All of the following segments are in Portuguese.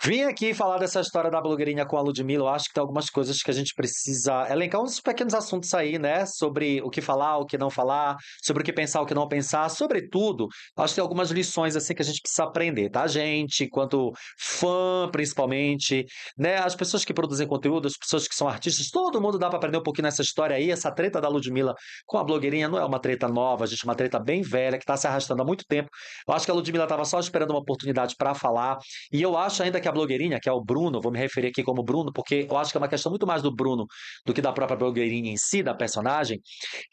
Vim aqui falar dessa história da blogueirinha com a Ludmilla. Eu acho que tem algumas coisas que a gente precisa elencar, uns pequenos assuntos aí, né? Sobre o que falar, o que não falar, sobre o que pensar, o que não pensar. Sobretudo, acho que tem algumas lições assim que a gente precisa aprender, tá, gente? Quanto fã, principalmente, né? As pessoas que produzem conteúdo, as pessoas que são artistas, todo mundo dá pra aprender um pouquinho nessa história aí. Essa treta da Ludmilla com a blogueirinha não é uma treta nova, gente, é uma treta bem velha que tá se arrastando há muito tempo. Eu acho que a Ludmilla tava só esperando uma oportunidade pra falar. E eu acho ainda que a blogueirinha, que é o Bruno, vou me referir aqui como Bruno, porque eu acho que é uma questão muito mais do Bruno do que da própria blogueirinha em si, da personagem,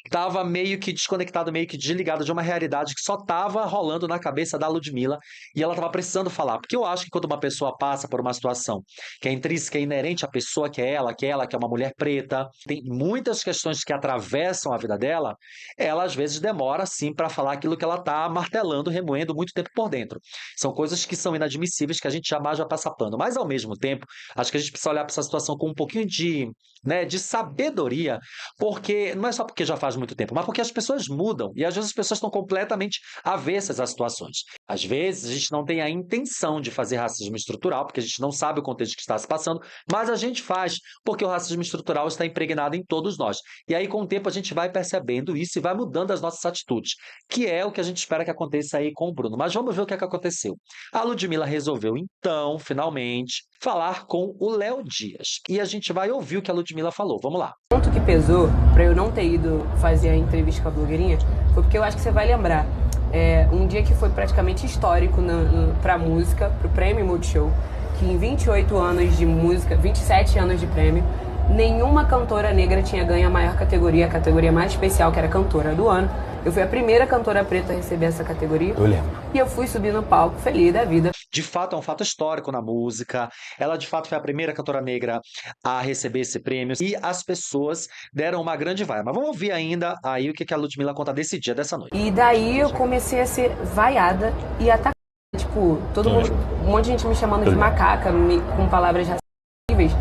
estava meio que desconectado, meio que desligado de uma realidade que só estava rolando na cabeça da Ludmilla e ela estava precisando falar. Porque eu acho que quando uma pessoa passa por uma situação que é intrínseca, é inerente à pessoa que é uma mulher preta, tem muitas questões que atravessam a vida dela, ela às vezes demora sim para falar aquilo que ela está martelando, remoendo muito tempo por dentro. São coisas que são inadmissíveis que a gente jamais vai passar pano. Mas ao mesmo tempo, acho que a gente precisa olhar para essa situação com um pouquinho de, né, de sabedoria, porque não é só porque já faz muito tempo, mas porque as pessoas mudam e às vezes as pessoas estão completamente avessas às situações. Às vezes a gente não tem a intenção de fazer racismo estrutural, porque a gente não sabe o contexto que está se passando, mas a gente faz porque o racismo estrutural está impregnado em todos nós. E aí, com o tempo, a gente vai percebendo isso e vai mudando as nossas atitudes, que é o que a gente espera que aconteça aí com o Bruno. Mas vamos ver o que é que aconteceu. A Ludmilla resolveu, então, finalmente, falar com o Léo Dias. E a gente vai ouvir o que a Ludmilla falou. Vamos lá. O ponto que pesou pra eu não ter ido fazer a entrevista com a blogueirinha foi porque eu acho que você vai lembrar. Um dia que foi praticamente histórico pra música, pro Prêmio Multishow, que em 28 anos de música, 27 anos de prêmio, nenhuma cantora negra tinha ganho a maior categoria, a categoria mais especial, que era cantora do ano. Eu fui a primeira cantora preta a receber essa categoria. Eu lembro. E eu fui subir no palco, feliz da vida. De fato, é um fato histórico na música. Ela, de fato, foi a primeira cantora negra a receber esse prêmio. E as pessoas deram uma grande vaia. Mas vamos ouvir ainda aí o que a Ludmilla conta desse dia, dessa noite. E daí eu comecei a ser vaiada e atacada. Tipo, todo mundo, um monte de gente me chamando de macaca, com palavras racistas.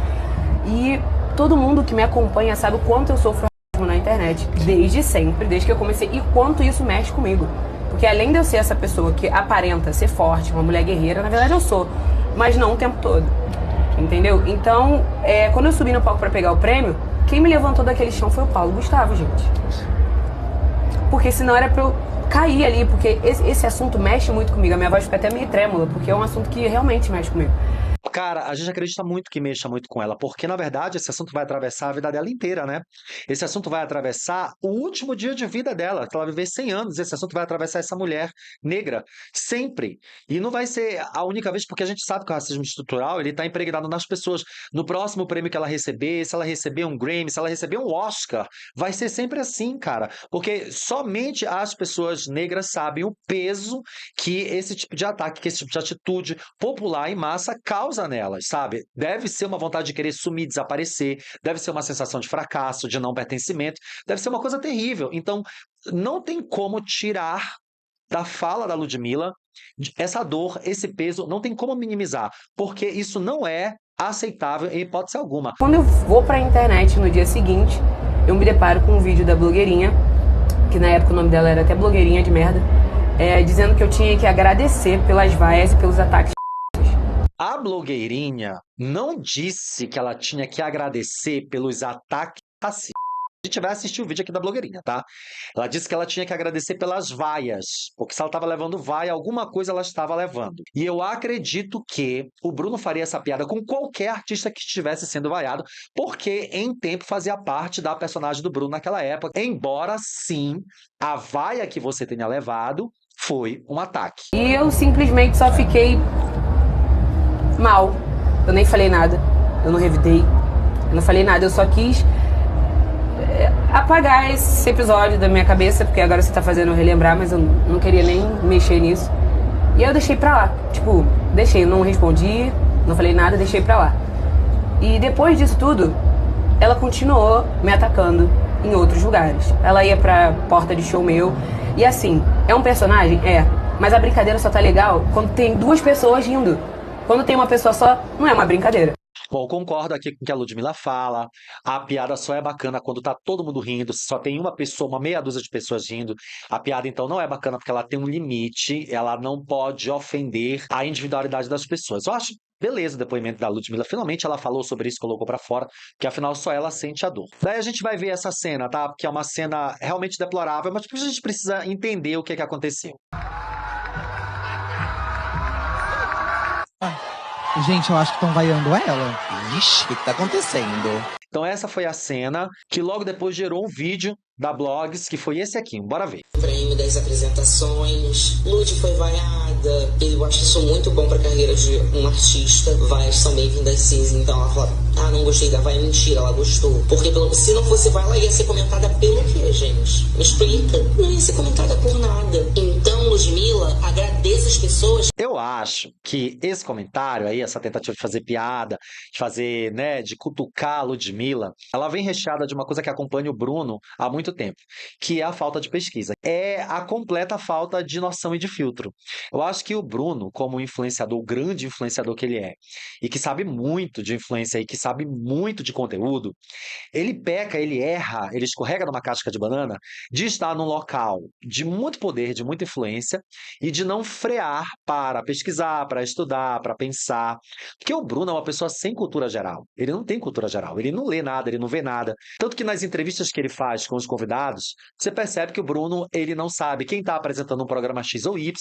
E todo mundo que me acompanha sabe o quanto eu sofro racismo na internet. Desde sempre, desde que eu comecei. E quanto isso mexe comigo. Porque além de eu ser essa pessoa que aparenta ser forte, uma mulher guerreira, na verdade eu sou. Mas não o tempo todo. Entendeu? Então, quando eu subi no palco pra pegar o prêmio, quem me levantou daquele chão foi o Paulo Gustavo, gente. Porque senão era pra eu cair ali, porque esse assunto mexe muito comigo. A minha voz fica até meio trêmula, porque é um assunto que realmente mexe comigo. Cara, a gente acredita muito que mexa muito com ela, porque na verdade esse assunto vai atravessar a vida dela inteira, né? Esse assunto vai atravessar o último dia de vida dela, que ela viver 100 anos. Esse assunto vai atravessar essa mulher negra sempre. E não vai ser a única vez, porque a gente sabe que o racismo estrutural ele está impregnado nas pessoas. No próximo prêmio que ela receber, se ela receber um Grammy, se ela receber um Oscar, vai ser sempre assim, cara. Porque somente as pessoas negras sabem o peso que esse tipo de ataque, que esse tipo de atitude popular em massa causa nelas, sabe? Deve ser uma vontade de querer sumir, desaparecer, deve ser uma sensação de fracasso, de não pertencimento, deve ser uma coisa terrível. Então, não tem como tirar da fala da Ludmilla essa dor, esse peso, não tem como minimizar, porque isso não é aceitável em hipótese alguma. Quando eu vou pra internet no dia seguinte, eu me deparo com um vídeo da blogueirinha, que na época o nome dela era até blogueirinha de merda, dizendo que eu tinha que agradecer pelas vaias e pelos ataques. A blogueirinha não disse que ela tinha que agradecer pelos ataques racistas. A gente vai assistir o vídeo aqui da blogueirinha, tá? Ela disse que ela tinha que agradecer pelas vaias, porque se ela estava levando vaia, alguma coisa ela estava levando. E eu acredito que o Bruno faria essa piada com qualquer artista que estivesse sendo vaiado, porque em tempo fazia parte da personagem do Bruno naquela época. Embora, sim, a vaia que você tenha levado foi um ataque. E eu simplesmente só fiquei mal. Eu nem falei nada. Eu não revidei. Eu não falei nada. Eu só quis apagar esse episódio da minha cabeça, porque agora você tá fazendo eu relembrar, mas eu não queria nem mexer nisso. E eu deixei pra lá. Tipo, deixei. Eu não respondi, não falei nada, deixei pra lá. E depois disso tudo, ela continuou me atacando em outros lugares. Ela ia pra porta de show meu. E assim, é um personagem? É. Mas a brincadeira só tá legal quando tem duas pessoas rindo. Quando tem uma pessoa só, não é uma brincadeira. Bom, concordo aqui com o que a Ludmilla fala. A piada só é bacana quando tá todo mundo rindo, se só tem uma pessoa, uma meia dúzia de pessoas rindo. A piada, então, não é bacana porque ela tem um limite, ela não pode ofender a individualidade das pessoas. Eu acho beleza o depoimento da Ludmilla. Finalmente ela falou sobre isso, colocou pra fora, que afinal só ela sente a dor. Daí a gente vai ver essa cena, tá? Que é uma cena realmente deplorável, mas a gente precisa entender o que aconteceu. Gente, eu acho que estão vaiando ela. Ixi, o que tá acontecendo? Então essa foi a cena que logo depois gerou um vídeo da Blogs, que foi esse aqui. Bora ver. Prêmio das apresentações, Lud foi vaiada. Eu acho isso muito bom pra carreira de um artista. Vaias são bem-vindas sim. Então ela fala, não gostei da vaia, mentira, ela gostou. Porque se não fosse vaia, ela ia ser comentada pelo quê, gente? Me explica. Não ia ser comentada por nada. Então, Ludmilla, agradeça as pessoas. Eu acho que esse comentário aí, essa tentativa de fazer piada, de fazer, né, de cutucar a Ludmilla, ela vem recheada de uma coisa que acompanha o Bruno há muito tempo, que é a falta de pesquisa. É a completa falta de noção e de filtro. Eu acho que o Bruno, como influenciador, o grande influenciador que ele é, e que sabe muito de influência e que sabe muito de conteúdo, ele peca, ele erra, ele escorrega numa casca de banana de estar num local de muito poder, de muita influência e de não frear para pesquisar, para estudar, para pensar. Porque o Bruno é uma pessoa sem cultura geral. Ele não tem cultura geral, ele não lê nada, ele não vê nada. Tanto que nas entrevistas que ele faz com os convidados, você percebe que o Bruno, ele não sabe quem está apresentando um programa X ou Y,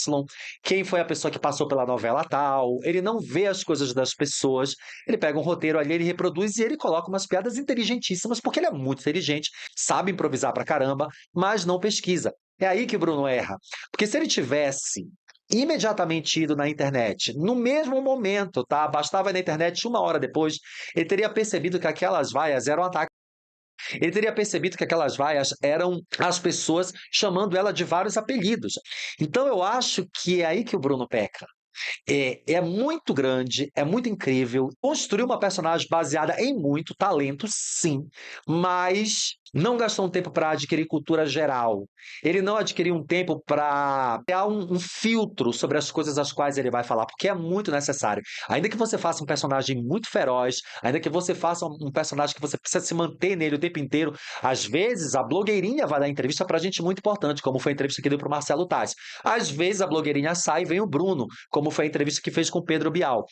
quem foi a pessoa que passou pela novela tal, ele não vê as coisas das pessoas, ele pega um roteiro ali, ele reproduz e ele coloca umas piadas inteligentíssimas, porque ele é muito inteligente, sabe improvisar pra caramba, mas não pesquisa. É aí que o Bruno erra. Porque se ele tivesse imediatamente ido na internet, no mesmo momento, tá? Bastava ir na internet 1 hora depois, ele teria percebido que aquelas vaias eram ataques. Ele teria percebido que aquelas vaias eram as pessoas chamando ela de vários apelidos. Então eu acho que é aí que o Bruno peca. É muito grande, é muito incrível. Construiu uma personagem baseada em muito talento, sim, mas não gastou um tempo para adquirir cultura geral. Ele não adquiriu um tempo para criar um filtro sobre as coisas às quais ele vai falar, porque é muito necessário. Ainda que você faça um personagem muito feroz, ainda que você faça um personagem que você precisa se manter nele o tempo inteiro, às vezes a blogueirinha vai dar entrevista para gente muito importante, como foi a entrevista que deu para o Marcelo Tais. Às vezes a blogueirinha sai e vem o Bruno, como foi a entrevista que fez com o Pedro Bial.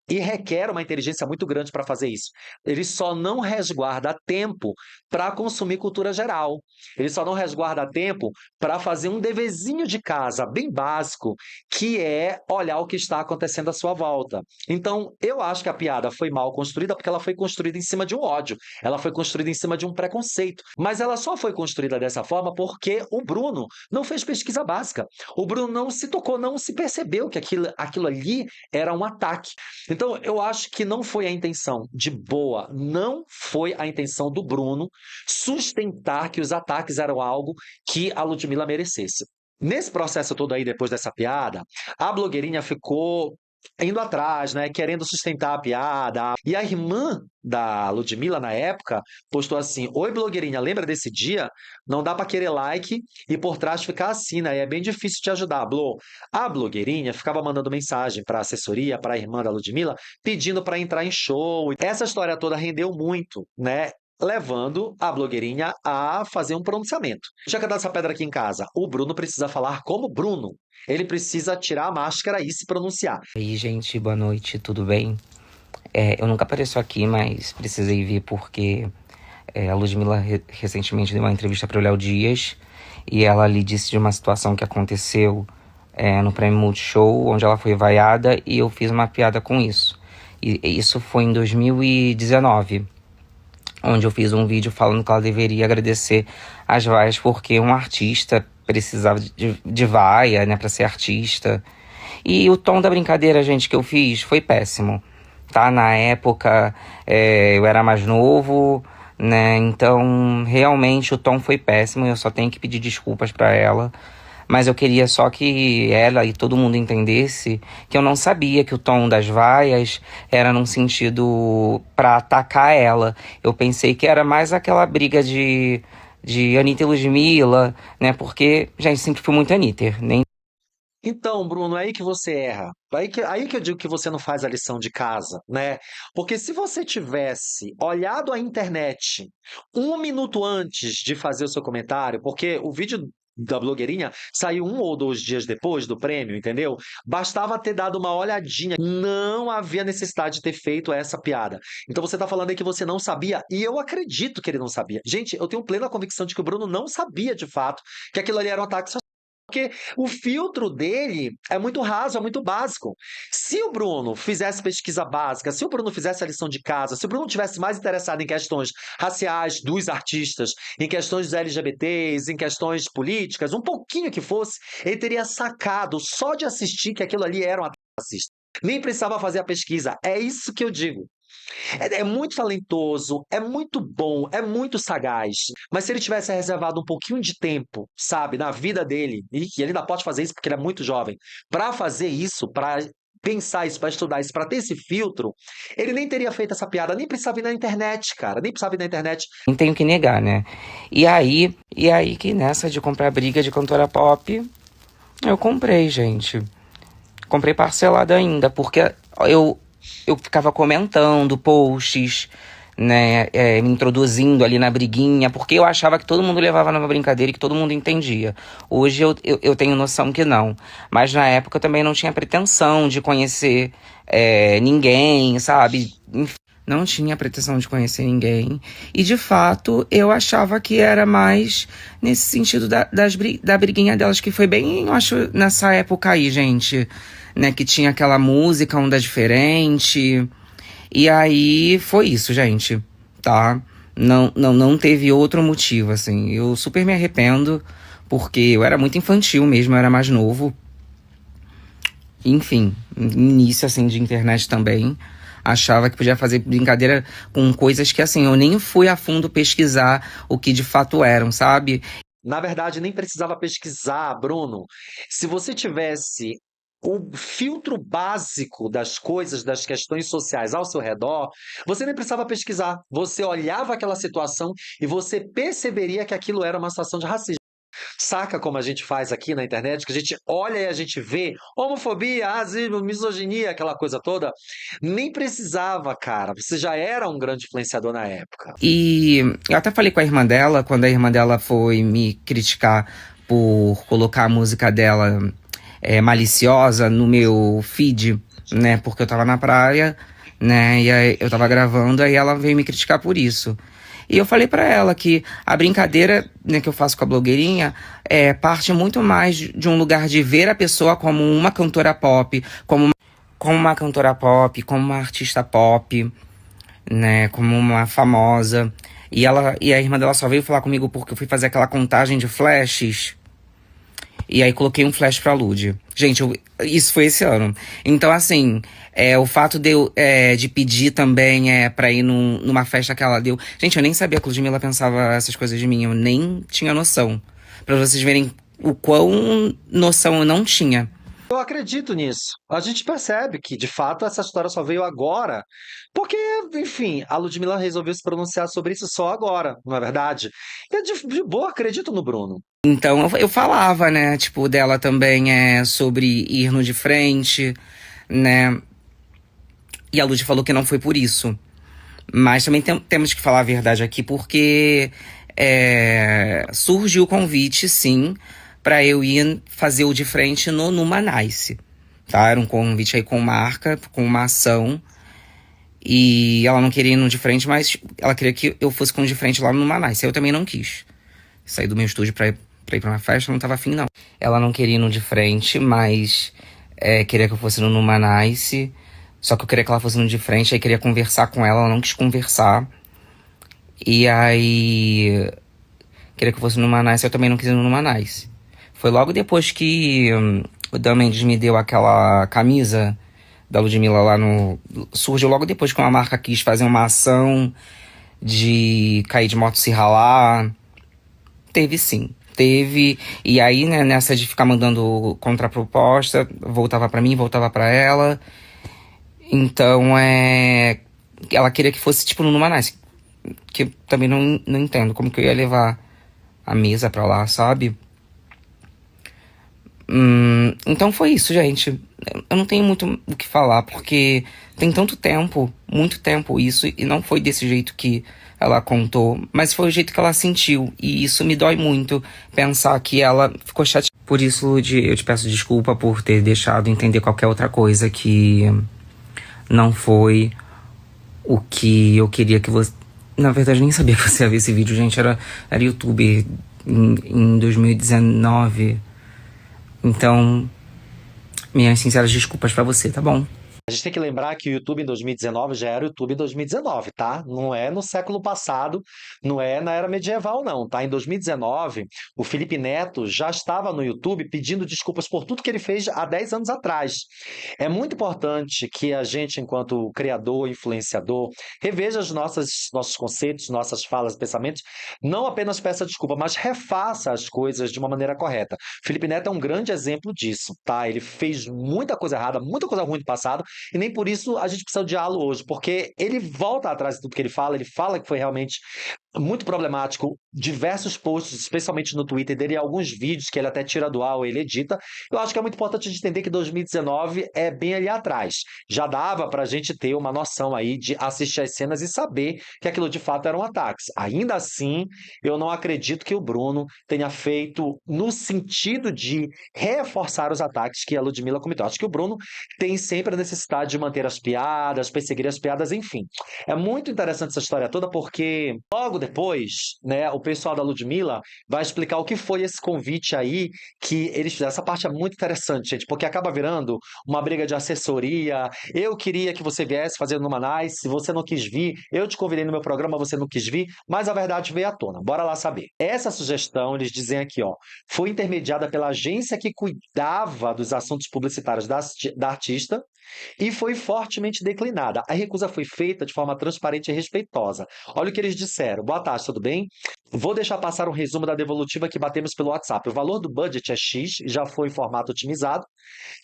E requer uma inteligência muito grande para fazer isso. Ele só não resguarda tempo para consumir cultura geral. Ele só não resguarda tempo para fazer um deverzinho de casa bem básico, que é olhar o que está acontecendo à sua volta. Então, eu acho que a piada foi mal construída porque ela foi construída em cima de um ódio, ela foi construída em cima de um preconceito, mas ela só foi construída dessa forma porque o Bruno não fez pesquisa básica. O Bruno não se tocou, não se percebeu que aquilo ali era um ataque. Então, eu acho que não foi a intenção de boa, não foi a intenção do Bruno sustentar que os ataques eram algo que a Ludmilla merecesse. Nesse processo todo aí, depois dessa piada, a blogueirinha ficou indo atrás, né, querendo sustentar a piada. E a irmã da Ludmilla, na época, postou assim: Oi, blogueirinha, lembra desse dia? Não dá pra querer like e por trás ficar assim, né? É bem difícil te ajudar, Blo. A blogueirinha ficava mandando mensagem pra assessoria, pra irmã da Ludmilla, pedindo pra entrar em show. Essa história toda rendeu muito, né? Levando a blogueirinha a fazer um pronunciamento. Já que essa pedra aqui em casa, o Bruno precisa falar como Bruno. Ele precisa tirar a máscara e se pronunciar. E aí, gente, boa noite, tudo bem? Eu nunca apareço aqui, mas precisei vir porque a Ludmilla recentemente deu uma entrevista para o Léo Dias e ela lhe disse de uma situação que aconteceu no Prêmio Multishow, onde ela foi vaiada e eu fiz uma piada com isso. E isso foi em 2019. Onde eu fiz um vídeo falando que ela deveria agradecer as vaias porque um artista precisava de vaia, né, pra ser artista. E o tom da brincadeira, gente, que eu fiz foi péssimo, tá? Na época, eu era mais novo, né, então realmente o tom foi péssimo, eu só tenho que pedir desculpas pra ela. Mas eu queria só que ela e todo mundo entendesse que eu não sabia que o tom das vaias era num sentido pra atacar ela. Eu pensei que era mais aquela briga de Anitta e Ludmilla, né? Porque, gente, sempre fui muito Anitta, nem Então, Bruno, é aí que você erra. Aí que eu digo que você não faz a lição de casa, né? Porque se você tivesse olhado a internet 1 minuto antes de fazer o seu comentário, porque o vídeo da blogueirinha saiu 1 ou 2 dias depois do prêmio, entendeu? Bastava ter dado uma olhadinha. Não havia necessidade de ter feito essa piada. Então você tá falando aí que você não sabia, e eu acredito que ele não sabia. Gente, eu tenho plena convicção de que o Bruno não sabia de fato que aquilo ali era um ataque. Porque o filtro dele é muito raso, é muito básico. Se o Bruno fizesse pesquisa básica, se o Bruno fizesse a lição de casa, se o Bruno tivesse mais interessado em questões raciais dos artistas, em questões dos LGBTs, em questões políticas, um pouquinho que fosse, ele teria sacado só de assistir que aquilo ali era um ataque racista. Nem precisava fazer a pesquisa. É isso que eu digo. É muito talentoso, é muito bom, é muito sagaz. Mas se ele tivesse reservado um pouquinho de tempo, sabe, na vida dele, e ele ainda pode fazer isso porque ele é muito jovem, pra fazer isso, pra pensar isso, pra estudar isso, pra ter esse filtro, ele nem teria feito essa piada, nem precisava ir na internet, cara, nem precisava ir na internet. Não tenho que negar, né? E aí que nessa de comprar briga de cantora pop, eu comprei, gente. Comprei parcelado ainda, porque eu ficava comentando posts, né, me introduzindo ali na briguinha, porque eu achava que todo mundo levava numa brincadeira e que todo mundo entendia. Hoje eu tenho noção que não. Mas na época eu também não tinha pretensão de conhecer ninguém, sabe? Enfim, não tinha pretensão de conhecer ninguém. E de fato eu achava que era mais nesse sentido da briguinha delas, que foi bem, eu acho, nessa época aí, gente. Né, que tinha aquela música, onda diferente. E aí foi isso, gente, tá? Não teve outro motivo, assim. Eu super me arrependo, porque eu era muito infantil mesmo, eu era mais novo. Enfim, início, assim, de internet também. Achava que podia fazer brincadeira com coisas que, assim, eu nem fui a fundo pesquisar o que de fato eram, sabe? Na verdade, nem precisava pesquisar, Bruno. Se você tivesse o filtro básico das coisas, das questões sociais ao seu redor, você nem precisava pesquisar. Você olhava aquela situação e você perceberia que aquilo era uma situação de racismo. Saca como a gente faz aqui na internet, que a gente olha e a gente vê homofobia, racismo, misoginia, aquela coisa toda? Nem precisava, cara. Você já era um grande influenciador na época. E eu até falei com a irmã dela, quando a irmã dela foi me criticar por colocar a música dela maliciosa no meu feed, né? Porque eu tava na praia, né? E aí eu tava gravando, aí ela veio me criticar por isso. E eu falei pra ela que a brincadeira, né, que eu faço com a blogueirinha parte muito mais de um lugar de ver a pessoa como uma cantora pop, como uma cantora pop, como uma artista pop, né, como uma famosa. E a irmã dela só veio falar comigo porque eu fui fazer aquela contagem de flashes. E aí coloquei um flash pra Lud. Gente, isso foi esse ano. Então, assim, o fato de pedir também pra ir numa festa que ela deu. Gente, eu nem sabia que a Ludmilla pensava essas coisas de mim. Eu nem tinha noção. Pra vocês verem o quão noção eu não tinha. Eu acredito nisso. A gente percebe que, de fato, essa história só veio agora, porque, enfim, a Ludmilla resolveu se pronunciar sobre isso só agora, não é verdade? E de boa, acredito no Bruno. Então eu falava, né, tipo, dela também sobre ir no de frente, né? E a Lud falou que não foi por isso. Mas também temos que falar a verdade aqui, porque surgiu o convite, sim, pra eu ir fazer o de frente no Numanice, tá? Era um convite aí com marca, com uma ação. E ela não queria ir no de frente, mas ela queria que eu fosse com o de frente lá no Numanice. Eu também não quis. Saí do meu estúdio pra ir pra uma festa, não tava afim, não. Ela não queria ir no de frente, mas queria que eu fosse no Numanice. Só que eu queria que ela fosse no de frente, aí queria conversar com ela não quis conversar. E aí queria que eu fosse no Numanice, eu também não quis ir no Numanice. Foi logo depois que o Dan Mendes me deu aquela camisa da Ludmilla lá no... Surgiu logo depois que uma marca quis fazer uma ação de cair de moto se ralar. Teve sim. Teve, e aí, né, nessa de ficar mandando contraproposta, voltava pra mim, voltava pra ela. Então, ela queria que fosse, tipo, no Numanice. Que eu também não entendo como que eu ia levar a mesa pra lá, sabe? Então foi isso, gente. Eu não tenho muito o que falar, porque tem tanto tempo, muito tempo isso, e não foi desse jeito que ela contou, mas foi o jeito que ela sentiu, e isso me dói muito, pensar que ela ficou chateada. Por isso, Lud, eu te peço desculpa por ter deixado entender qualquer outra coisa que não foi o que eu queria que você... Na verdade, nem sabia que você ia ver esse vídeo, gente. Era YouTube em 2019. Então, minhas sinceras desculpas pra você, tá bom? A gente tem que lembrar que o YouTube em 2019 já era o YouTube em 2019, tá? Não é no século passado, não é na era medieval, não, tá? Em 2019, o Felipe Neto já estava no YouTube pedindo desculpas por tudo que ele fez há 10 anos atrás. É muito importante que a gente, enquanto criador, influenciador, reveja nossos conceitos, nossas falas, pensamentos, não apenas peça desculpa, mas refaça as coisas de uma maneira correta. Felipe Neto é um grande exemplo disso, tá? Ele fez muita coisa errada, muita coisa ruim no passado, e nem por isso a gente precisa odiá-lo hoje, porque ele volta atrás de tudo que ele fala que foi realmente muito problemático, diversos posts, especialmente no Twitter dele, e alguns vídeos que ele até tira do ar ou ele edita. Eu acho que é muito importante a gente entender que 2019 é bem ali atrás. Já dava para a gente ter uma noção aí de assistir as cenas e saber que aquilo de fato eram ataques. Ainda assim, eu não acredito que o Bruno tenha feito no sentido de reforçar os ataques que a Ludmilla cometeu. Acho que o Bruno tem sempre a necessidade de manter as piadas, perseguir as piadas, enfim. É muito interessante essa história toda porque logo depois, né, o pessoal da Ludmilla vai explicar o que foi esse convite aí que eles fizeram. Essa parte é muito interessante, gente, porque acaba virando uma briga de assessoria. Eu queria que você viesse fazer no Manais, se você não quis vir, eu te convidei no meu programa, você não quis vir, mas a verdade veio à tona. Bora lá saber. Essa sugestão, eles dizem aqui, ó, foi intermediada pela agência que cuidava dos assuntos publicitários da artista e foi fortemente declinada. A recusa foi feita de forma transparente e respeitosa. Olha o que eles disseram. Boa tarde, tudo bem? Vou deixar passar um resumo da devolutiva que batemos pelo WhatsApp. O valor do budget é X, já foi em formato otimizado,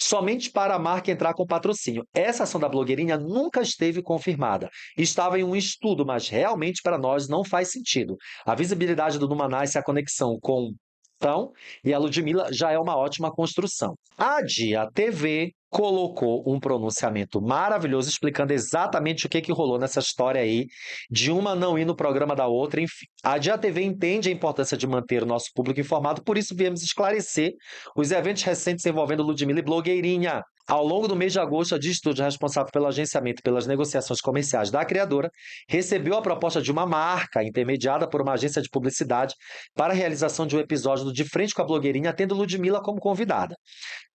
somente para a marca entrar com patrocínio. Essa ação da blogueirinha nunca esteve confirmada. Estava em um estudo, mas realmente para nós não faz sentido. A visibilidade do Numanice e a conexão com e a Ludmilla já é uma ótima construção. A Dia TV colocou um pronunciamento maravilhoso explicando exatamente o que rolou nessa história aí de uma não ir no programa da outra, enfim. A Dia TV entende a importância de manter o nosso público informado, por isso viemos esclarecer os eventos recentes envolvendo Ludmilla e blogueirinha. Ao longo do mês de agosto, a Dia Estúdio, responsável pelo agenciamento e pelas negociações comerciais da criadora, recebeu a proposta de uma marca intermediada por uma agência de publicidade para a realização de um episódio do De Frente com a Blogueirinha, tendo Ludmilla como convidada.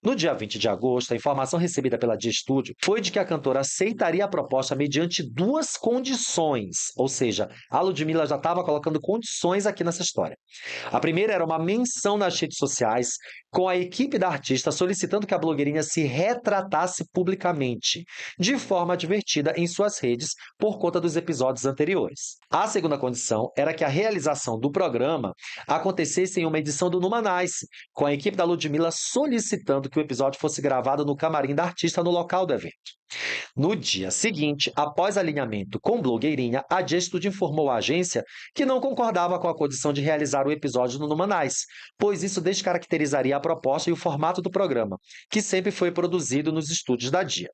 No dia 20 de agosto, a informação recebida pela Dia Studio foi de que a cantora aceitaria a proposta mediante duas condições, ou seja, a Ludmilla já estava colocando condições aqui nessa história. A primeira era uma menção nas redes sociais com a equipe da artista solicitando que a blogueirinha se retratasse publicamente, de forma divertida em suas redes por conta dos episódios anteriores. A segunda condição era que a realização do programa acontecesse em uma edição do Numanice, com a equipe da Ludmilla solicitando que o episódio fosse gravado no camarim da artista no local do evento. No dia seguinte, após alinhamento com blogueirinha, a Dia Studio informou à agência que não concordava com a condição de realizar o episódio no Numanice, pois isso descaracterizaria a proposta e o formato do programa, que sempre foi produzido nos estúdios da Dia.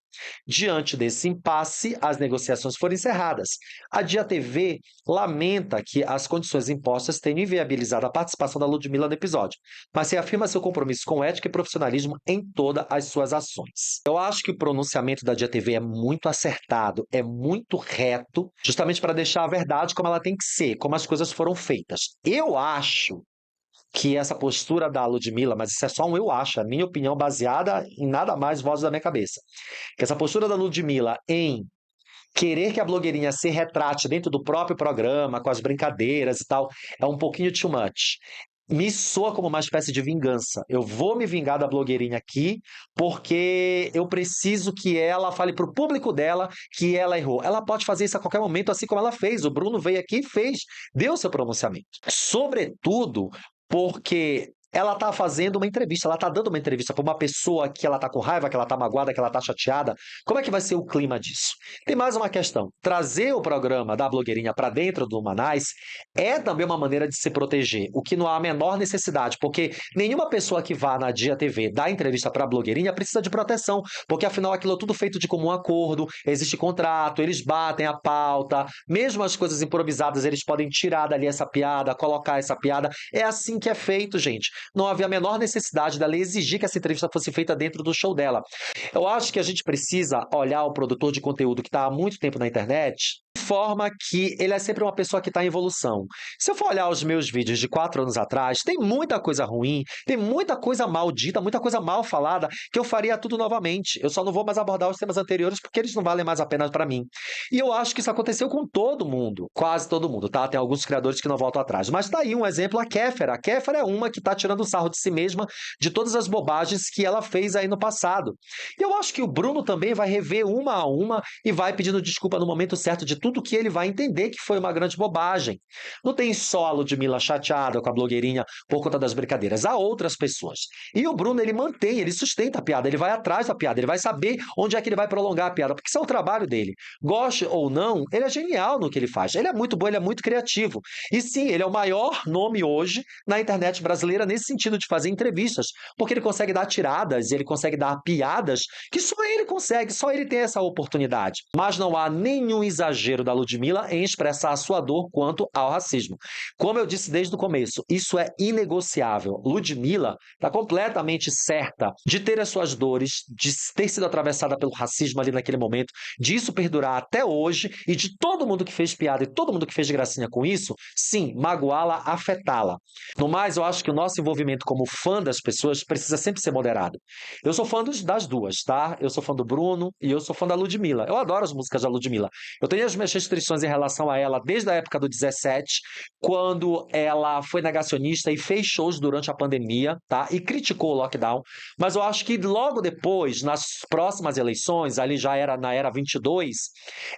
Diante desse impasse, as negociações foram encerradas. A Dia TV lamenta que as condições impostas tenham inviabilizado a participação da Ludmilla no episódio, mas reafirma seu compromisso com ética e profissionalismo em todas as suas ações. Eu acho que o pronunciamento da Dia TV é muito acertado, é muito reto, justamente para deixar a verdade como ela tem que ser, como as coisas foram feitas. Eu acho que essa postura da Ludmilla, mas isso é só um eu acho, a minha opinião baseada em nada mais vozes da minha cabeça, que essa postura da Ludmilla em querer que a blogueirinha se retrate dentro do próprio programa, com as brincadeiras e tal, é um pouquinho too much. Me soa como uma espécie de vingança. Eu vou me vingar da blogueirinha aqui, porque eu preciso que ela fale para o público dela que ela errou. Ela pode fazer isso a qualquer momento, assim como ela fez. O Bruno veio aqui e fez, deu seu pronunciamento. Sobretudo porque ela tá fazendo uma entrevista, ela tá dando uma entrevista para uma pessoa que ela tá com raiva, que ela tá magoada, que ela tá chateada. Como é que vai ser o clima disso? Tem mais uma questão. Trazer o programa da blogueirinha para dentro do Manais é também uma maneira de se proteger, o que não há a menor necessidade, porque nenhuma pessoa que vá na Dia TV dar entrevista para a blogueirinha precisa de proteção, porque afinal aquilo é tudo feito de comum acordo, existe contrato, eles batem a pauta, mesmo as coisas improvisadas, eles podem tirar dali essa piada, colocar essa piada. É assim que é feito, gente. Não havia a menor necessidade dela exigir que essa entrevista fosse feita dentro do show dela. Eu acho que a gente precisa olhar o produtor de conteúdo que está há muito tempo na internet de forma que ele é sempre uma pessoa que está em evolução. Se eu for olhar os meus vídeos de 4 anos atrás, tem muita coisa ruim, tem muita coisa maldita, muita coisa mal falada, que eu faria tudo novamente. Eu só não vou mais abordar os temas anteriores porque eles não valem mais a pena para mim. E eu acho que isso aconteceu com todo mundo, quase todo mundo, tá? Tem alguns criadores que não voltam atrás. Mas tá aí um exemplo, a Kéfera. A Kéfera é uma que está tirando sarro de si mesma, de todas as bobagens que ela fez aí no passado. E eu acho que o Bruno também vai rever uma a uma e vai pedindo desculpa no momento certo de tudo que ele vai entender que foi uma grande bobagem. Não tem só a Ludmilla chateada com a blogueirinha por conta das brincadeiras, há outras pessoas. E o Bruno, ele mantém, ele sustenta a piada, ele vai atrás da piada, ele vai saber onde é que ele vai prolongar a piada, porque isso é o trabalho dele. Goste ou não, ele é genial no que ele faz. Ele é muito bom, ele é muito criativo. E sim, ele é o maior nome hoje na internet brasileira nesse sentido de fazer entrevistas, porque ele consegue dar tiradas, ele consegue dar piadas que só ele consegue, só ele tem essa oportunidade. Mas não há nenhum exagero da Ludmilla em expressar a sua dor quanto ao racismo. Como eu disse desde o começo, isso é inegociável. Ludmilla está completamente certa de ter as suas dores, de ter sido atravessada pelo racismo ali naquele momento, de isso perdurar até hoje e de todo mundo que fez piada e todo mundo que fez gracinha com isso, sim, magoá-la, afetá-la. No mais, eu acho que o nosso envolvimento como fã das pessoas precisa sempre ser moderado. Eu sou fã das duas, tá? Eu sou fã do Bruno e eu sou fã da Ludmilla. Eu adoro as músicas da Ludmilla. Eu tenho as minhas restrições em relação a ela desde a época do 17, quando ela foi negacionista e fez shows durante a pandemia, tá? E criticou o lockdown. Mas eu acho que logo depois, nas próximas eleições, ali já era na era 22,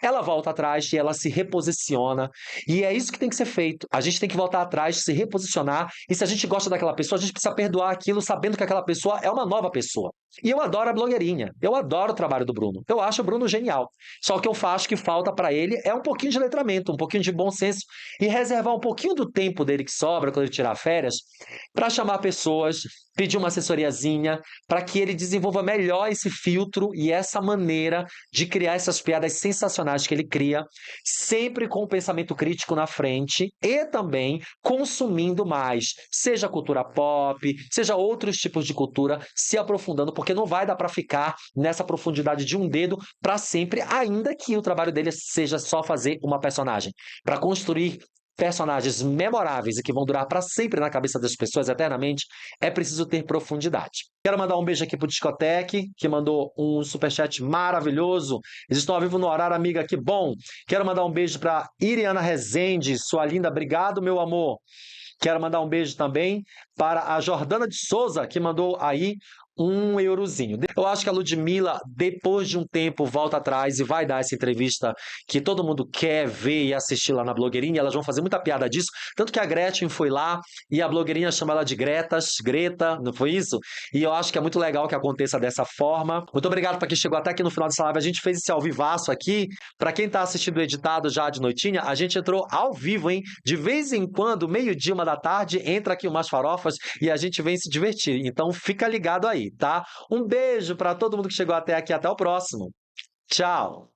ela volta atrás e ela se reposiciona. E é isso que tem que ser feito. A gente tem que voltar atrás, se reposicionar. E se a gente gosta daquela pessoa, a gente precisa perdoar aquilo sabendo que aquela pessoa é uma nova pessoa. E eu adoro a blogueirinha. Eu adoro o trabalho do Bruno. Eu acho o Bruno genial. Só que eu acho que falta para ele é um pouquinho de letramento, um pouquinho de bom senso e reservar um pouquinho do tempo dele que sobra quando ele tirar férias para chamar pessoas, pedir uma assessoriazinha para que ele desenvolva melhor esse filtro e essa maneira de criar essas piadas sensacionais que ele cria, sempre com o pensamento crítico na frente e também consumindo mais, seja cultura pop, seja outros tipos de cultura, se aprofundando, porque não vai dar para ficar nessa profundidade de um dedo para sempre, ainda que o trabalho dele seja só fazer uma personagem. Para construir personagens memoráveis e que vão durar para sempre na cabeça das pessoas eternamente, é preciso ter profundidade. Quero mandar um beijo aqui pro Discoteque, que mandou um superchat maravilhoso. Eles estão ao vivo no horário, amiga, que bom. Quero mandar um beijo para Iriana Rezende, sua linda, obrigado, meu amor. Quero mandar um beijo também para a Jordana de Souza, que mandou aí €1. Eu acho que a Ludmilla, depois de um tempo, volta atrás e vai dar essa entrevista que todo mundo quer ver e assistir lá na blogueirinha. Elas vão fazer muita piada disso. Tanto que a Gretchen foi lá e a blogueirinha chama ela de Greta, não foi isso? E eu acho que é muito legal que aconteça dessa forma. Muito obrigado para quem chegou até aqui no final dessa live. A gente fez esse ao vivaço aqui. Para quem está assistindo o editado já de noitinha, a gente entrou ao vivo, hein? De vez em quando, 12h, 1h, entra aqui umas farofas e a gente vem se divertir. Então fica ligado aí, tá? Um beijo para todo mundo que chegou até aqui. Até o próximo. Tchau!